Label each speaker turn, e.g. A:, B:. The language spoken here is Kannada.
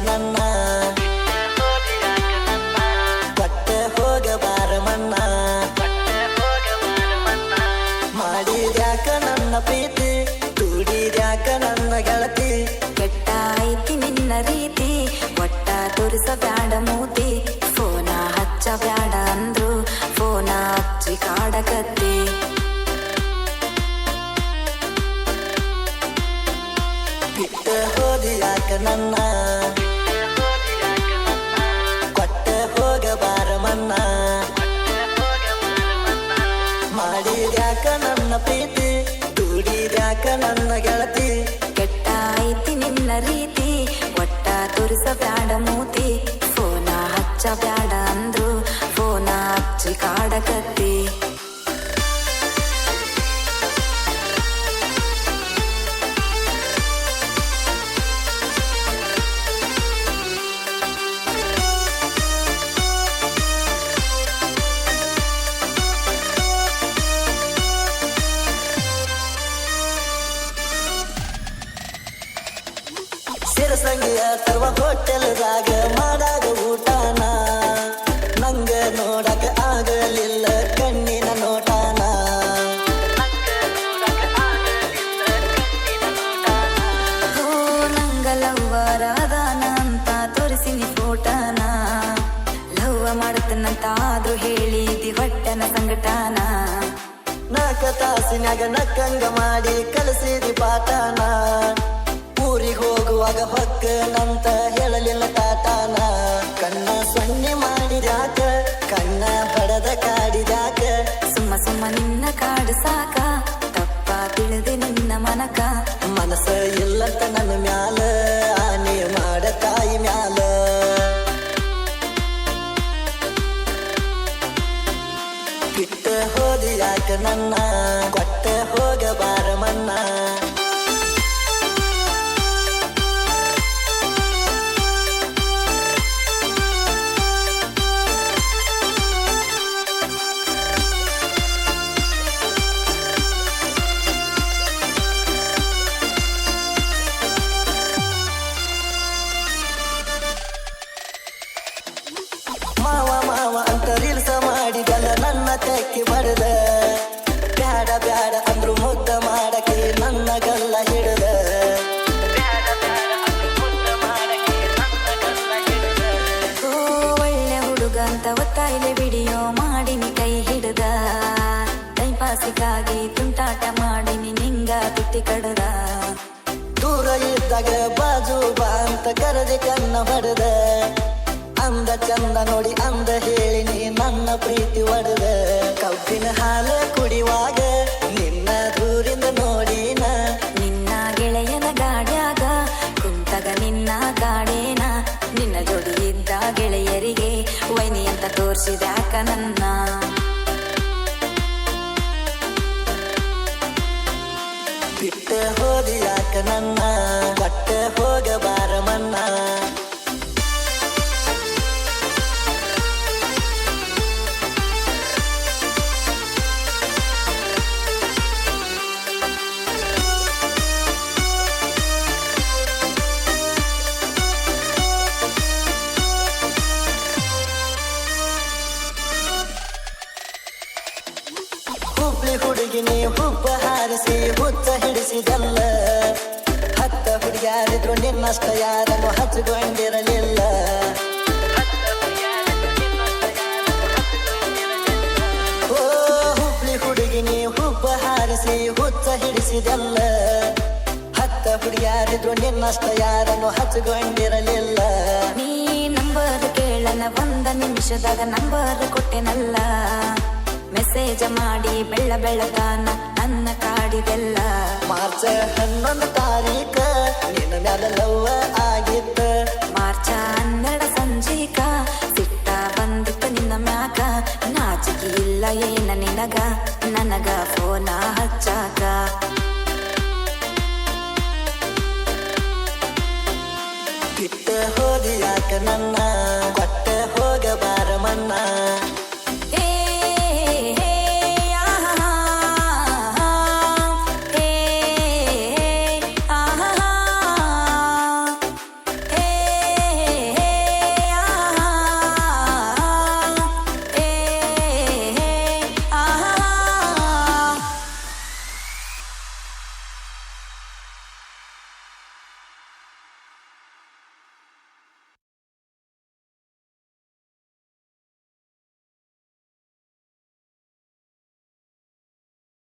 A: ನನ್ನ ಕೊಟ್ಟೆ ಹೋಗಬಾರ ಮನ್ನ ಮಾಡಿದ್ಯಾಕ ನನ್ನ ಪ್ರೀತಿ ಕೂಡಿದ್ಯಾಕ ನನ್ನ ಗೆಳತಿ
B: ಕೆಟ್ಟ ಐತಿ ನಿನ್ನ ರೀತಿ ಒಟ್ಟ ತೋರಿಸಬ್ಯಾಡ ಮೂತಿ ಫೋನ ಹಚ್ಚಬ್ಯಾಡ ಅಂದ್ರು ಫೋನ ಹಚ್ಚಿ ಕಾಡಕತ್ತಿ
A: ಬಿಟ್ಟ ಹೋದಿಯಾಕ ನನ್ನ ಕೊಟ್ಟೆ ಹೋಗಬಾರ ಮನ್ನ ಮಾಡಿದ್ಯಾಕ ನನ್ನ ಪ್ರೀತಿ ಕೂಡಿದ್ಯಾಕ ನನ್ನ ಗೆಳತಿ
B: ಕೆಟ್ಟ ಐತಿ ನಿನ್ನ ರೀತಿ ಒಟ್ಟ ತೋರಿಸಬ್ಯಾಡ ಮೂತಿ ಫೋನ ಹಚ್ಚಬ್ಯಾಡ ಅಂದ್ರು ಫೋನ ಹಚ್ಚಿ ಕಾಡಕತ್ತಿ
A: ಸಿರಸಂಗಿಯ ಸರ್ವ ಹೋಟೆಲ್ದಾಗ ಮಾಡಾಗ ಊಟಾನ ನಂಗ ನೋಡಕ ಆಗಲಿಲ್ಲ ಕಣ್ಣಿನ ನೋಟಾನ
B: ಓ ನಂಗ ಲವ್ವರ ಅದಾನ ಅಂತ ತೋರಿಸಿನಿ ಫೋಟೋನ ಲವ್ವ ಮಾಡ್ತನಂತ ಆದ್ರೂ ಹೇಳಿದಿ ಹೊಟ್ಟೆನ ಸಂಗಟಾನ
A: ನಾಕ ತಾಸಿನಾಗ ನಕ್ಕಂಗ ಮಾಡಿ ಕಲಿಸಿದಿ ಪಾಠನ ಊರಿಗೆ ಹೋಗುವಾಗ ಹೊಕ್ಕನಂತ ಹೇಳಲಿಲ್ಲ ತಾತಾನ ಕಣ್ಣ ಸೊನ್ನೆ ಮಾಡಿದ್ಯಾಕ ಕಣ್ಣ ಬಡದ ಕಾಡಿದ್ಯಾಕ
B: ಸುಮ್ಮ ನಿನ್ನ ಕಾಡು ಸಾಕ ತಪ್ಪ ತಿಳಿದೆ ನಿನ್ನ ಮನಕ
A: ಮನಸ್ಸ ಇಲ್ಲಂತ ನನ್ನ ಮ್ಯಾಲ ಆನೆ ಮಾಡ ತಾಯಿ ಮ್ಯಾಲ ಬಿಟ್ಟ ಹೋದಿಯಾಕ ನನ್ನ ಕೊಟ್ಟ ಹೋಗಬಾರ ಮನ್ನ ಮಾವ ಅಂತ ರೀಲ್ಸ ಮಾಡಿದಲ್ಲ ನನ್ನ ತೆಕ್ಕಿ ಬಡದ ಬ್ಯಾಡ ಬ್ಯಾಡ ಅಂದ್ರು ಮುದ್ದ ಮಾಡಕ್ಕೆ ನನ್ನ ಗಲ್ಲ ಹಿಡದ
B: ಓ ಒಳ್ಳೆ ಹುಡುಗ ಅಂತ ಒತ್ತಾಯಿಲೆ ವಿಡಿಯೋ ಮಾಡಿನಿ ಕೈ ಹಿಡದ ಟೈಮ್ ಪಾಸಿಗಾಗಿ ತುಂಟಾಟ ಮಾಡಿನಿ ನಿಂಗ ತುಟ್ಟಿ ಕಡದ
A: ದೂರ ಇದ್ದಾಗ ಬಾಜು ಬಾ ಅಂತ ಕರೆದಿ ಕನ್ನ ಬಡದ ಅಂದ ಚಂದ ನೋಡಿ ಅಂದ ಹೇಳಿನಿ ನನ್ನ ಪ್ರೀತಿ ಒಡದ ಕಬ್ಬಿನ ಹಾಲ ಕುಡಿಯುವಾಗ ನಿನ್ನ ದೂರಿಂದ ನೋಡಿನ
B: ನಿನ್ನ ಗೆಳೆಯನ ಗಾಡ್ಯಾಗ ಕುಂತಗ ನಿನ್ನ ಗಾಡೇನ ನಿನ್ನ ಜೋಡಿ ಇದ್ದ ಗೆಳೆಯರಿಗೆ ವೈನಿ ಅಂತ ತೋರ್ಸಿದ್ಯಾಕ ನನ್ನ
A: ಬಿಟ್ಟ ಹೋದಿಯಾಕ ನನ್ನ ಕೊಟ್ಟ ಹೋಗಬಾರ ಮನ್ನ ಹುಬ್ಳಿ ಹುಡುಗಿನಿ ಹುಬ್ಬ ಹಾರಿಸಿ ಹುಚ್ಚ ಹಿಡಿಸಿದಲ್ಲ ಹತ್ತ ಹುಡುಗಿಯಾರಿದ್ರು ನಿನ್ನಷ್ಟ ಯಾರನ್ನು ಹಚ್ಚಿಕೊಂಡಿರಲಿಲ್ಲ ಓ ಹುಬ್ಳಿ ಹುಡುಗಿನಿ ಹುಬ್ಬ ಹಾರಿಸಿ ಹುಚ್ಚ ಹಿಡಿಸಿದಲ್ಲ ಹತ್ತ ಹುಡುಗಿಯಾರಿದ್ರು ನಿನ್ನಷ್ಟ ಯಾರನ್ನು ಹಚ್ಚಿಕೊಂಡಿರಲಿಲ್ಲ
B: ನೀ ನಂಬರ್ ಕೇಳನ ಒಂದ ನಿಮಿಷದಾಗ ನಂಬರ್ ಕೊಟ್ಟೆನಲ್ಲ ಮೆಸೇಜ್ ಮಾಡಿ ಬೆಳ್ಳತಾನ ನನ್ನ ಕಾಡಿದೆಲ್ಲ
A: ಮಾರ್ಚ 11 ತಾರೀಕ ನಿನ್ನ ಮ್ಯಾಲ ಲವ್ವ ಆಗಿತ್ತ
B: ಮಾರ್ಚ 12 ಸಂಜೀಕ ಸಿಟ್ಟ ಬಂದಿತ್ತು ನಿನ್ನ ಮ್ಯಾಕ ನಾಚಿಕೆ ಇಲ್ಲ ಏನ ನಿನಗ ನನಗ ಫೋನ ಹಚ್ಚಾಕ
A: ಬಿಟ್ಟ ಹೋದಿಯಾಕ ನನ್ನ